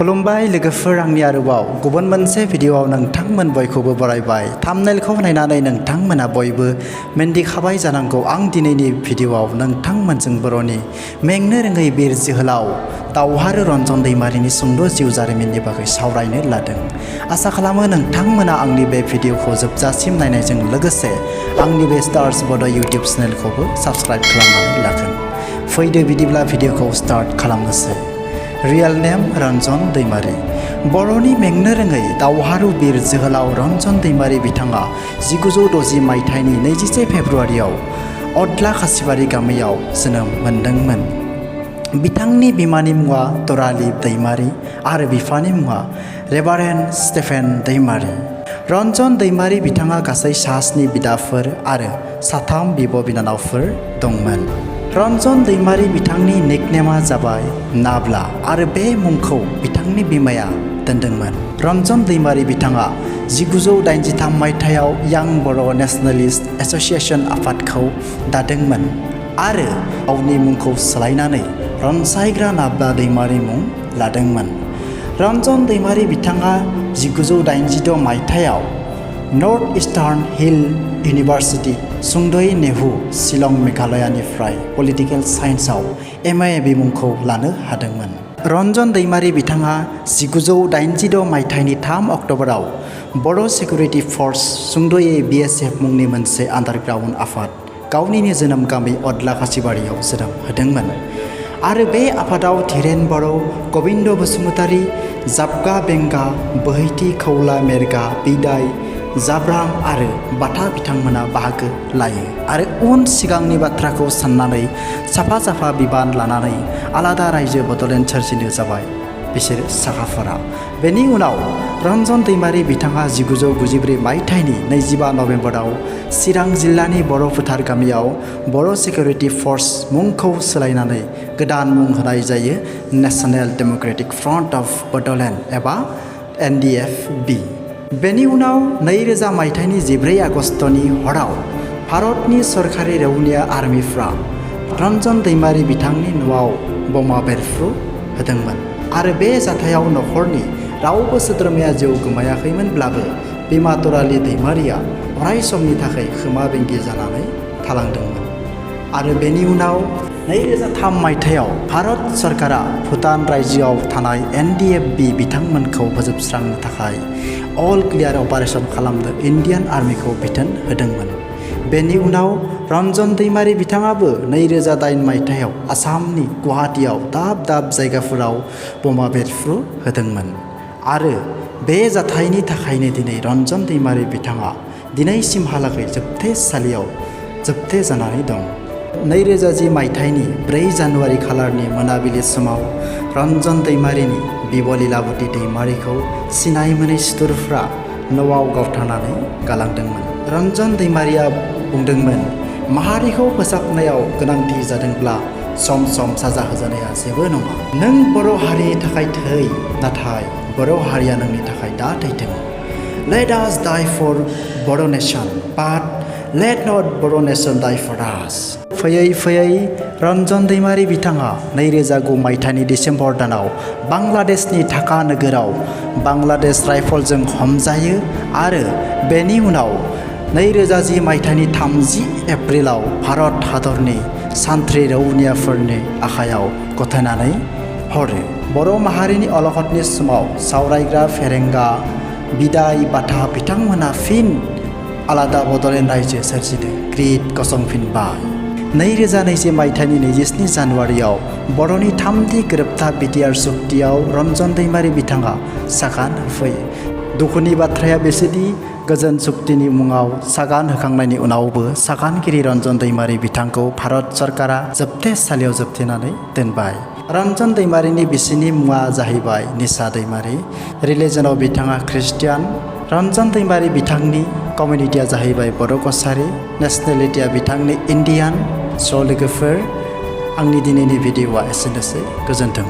खुलुमबाय लोगोफोर आंनि आरोबाव गुबुन मोनसे भिडिअआव नोंथांमोन बयखौबो बरायबाय थाम्बनेलखौ नायनानै नोंथांमोना बयबो मिन्थिखाबाय जानांगौ आं दिनैनि भिडिअआव नोंथांमोनजों बर'नि मेंनो रोङै बिर जोहोलाव दावहारु रन्जन दैमारिनि सुंद' जिउ जारिमिननि बागै सावरायनो लादों। आसा खालामो नोंथांमोना आंनि बे भिडिअखौ जोबजासिम नायनायजों लोगोसे आंनि बे स्टार्स बड' इउटिउब चेनेलखौबो साबस्क्राइब खालामनानै लागोन। फैदो बिदिब्ला भिडिअखौ स्टार्ट खालामनोसै। रियेल नेम रन्जन दैमारि। बर'नि मेंनो रोङै दावहारु बिर जोहोलाव रन्जन दैमारि बिथाङा 1960 मायथाइनि 21 फेब्रुआरियाव अदला खासिबारि गामियाव जोनोम मोनदोंमोन। बिथांनि बिमानि मुङा तराली दैमारि आरो बिफानि मुङा रेभारेन्ड स्टेफेन दैमारि। रन्जन दैमारि बिथाङा गासै 7 बिदाफोर आरो 3 बिब' बिनानावफोर दंमोन। रन्जन दैमारि बिथांनि निकनेमा जाबाय नाब्ला आरो बे मुंखौ बिथांनि बिमाया दोनदोंमोन। रन्जन दैमारि बिथाङा 1983 मायथाइयाव यां बर' नेशनेलिस्ट एस'सिएशन आफादखौ दादोंमोन आरो गावनि मुंखौ सोलायनानै रनसायग्रा नाब्ला दैमारि मुं लादोंमोन। रन्जन दैमारि बिथाङा 1986 मायथाइयाव नर्थ इस्टार्न हिल इउनिभार्सिटि सुंदयै नेहु शिलं मेघालयानिफ्राय पलिटिकेल साइन्सआव MA बिमुंखौ लानो हादोंमोन। रन्जन दैमारि बिथाङा 1986 मायथाइनि 3 अक्ट'बराव बर' सिकिउरिटि फर्स सुंदयै BSF मुंनि मोनसे आन्डारग्राउन्ड आफाद गावनिनो जोनोम गामि अदला खासिबारियाव जोनोम होदोंमोन आरो बे आफादाव धीरेन बर', गबिन्द बसुमतारी, जाबगा बेंगा, बोहैथि खौला मेरगा, बिदाय जाब्रां आरो बाथा बिथांमोना बाहागो लायो आरो उन सिगांनि बाथ्राखौ साननानै साफा बिबान लानानै आलादा रायजो बड'लेण्ड सोरजिनो जाबाय बिसोर साखाफोरा। बेनि उनाव रन्जन दैमारि बिथाङा 1994 मायथाइनि 25 नभेम्बराव चिरां जिल्लानि बर' फोथार गामियाव बर' सिकिउरिटि फर्स मुंखौ सोलायनानै गोदान मुं होनाय जायो national Democratic front of Bodoland एबा NDFB। बेनि उनाव 2000 मायथाइनि 14 आगस्तनि हराव भारतनि सरकारि रौनिया आर्मिफ्रा रन्जन दैमारि बिथांनि न'आव बमा बेरफ्रु होदोंमोन आरो बे जाथायाव नखरनि रावबो सोद्रोमाया जिउ गोमायाखैमोनब्लाबो बिमा तराली दैमारिया अराय समनि थाखाय खोमा बेंगि जानानै थालांदोंमोन। आरो बेनि उनाव 2003 मायथाइयाव भारत सरकारा भुटान रायजोआव थानाय NDFB बिथांमोनखौ फोजोबस्रांनो थाखाय अल क्लियार अपारेशन खालामनो इन्डियान आर्मिखौ बिथोन होदोंमोन। बेनि उनाव रन्जन दैमारि बिथाङाबो 2008 मायथाइयाव आसामनि गुवाहाटीयाव दाब जायगाफोराव बमा बेरफ्रु होदोंमोन आरो बे जाथायनि थाखायनो दिनै रन्जन दैमारि बिथाङा दिनैसिमहालागै जोबथेसालियाव जोबथे जानानै दं। 2010 मायथाइनि 4 जानुवारि खालारनि मोनाबिलि समाव रन्जन दैमारिनि बिब' लीलावती दैमारिखौ सिनाय मोनै सुथुरफ्रा न'आव गावथारनानै गालांदोंमोन। रन्जन दैमारिया बुंदोंमोन, माहारिखौ फोसाबनायाव गोनांथि जादोंब्ला सम साजा होजानाया जेबो नङा। नों बर' हारिनि थाखाय थै, नाथाय बर' हारिया नोंनि थाखाय दा थैथों। Let us die for Boro' nation, but let not Boro' nation die for us। फैयै रन्जन दैमारि बिथाङा 2009 मायथाइनि डिसेम्बर दानाव बांलादेशनि ढाका नोगोराव बांलादेश राइफलजों हमजायो आरो बेनि उनाव 2010 मायथाइनि 30 एप्रिलाव भारत हादरनि सान्थ्रि रौनियाफोरनि आखायाव गथायनानै हरो। बर' माहारिनि अलखदनि समाव सावरायग्रा फेरेंगा बिदाय बाथा बिथांमोना फिन आलादा बड'लेण्ड रायजो सोरजिनो ग्रिद गसंफिनबाय। 2020 मायथाइनि 27 जानुवारियाव बर'नि 3थि गोरोबथा बिटिआर सुक्तियाव रन्जन दैमारि बिथाङा सागान होफैयो। दुखुनि बाथ्राया बेसोदि गोजोन सुक्तिनि मुङाव सागान होखांनायनि उनावबो सागानगिरि रन्जन दैमारि बिथांखौ भारत सरकारा जोबथेसालियाव जोबथेनानै दोनबाय। रन्जन दैमारिनि बिसिनि मुङा जाहैबाय निसा दैमारि। रिलिजनाव बिथाङा ख्रिस्टियान। रन्जन दैमारि बिथांनि कमिउनिटिया जाहैबाय बर' कसारी। नेसनेलिटिया बिथांनि इन्डियान। स' लोगोफोर आंनि दिनैनि भिडिअआ एसेनोसै। गोजोन्थों।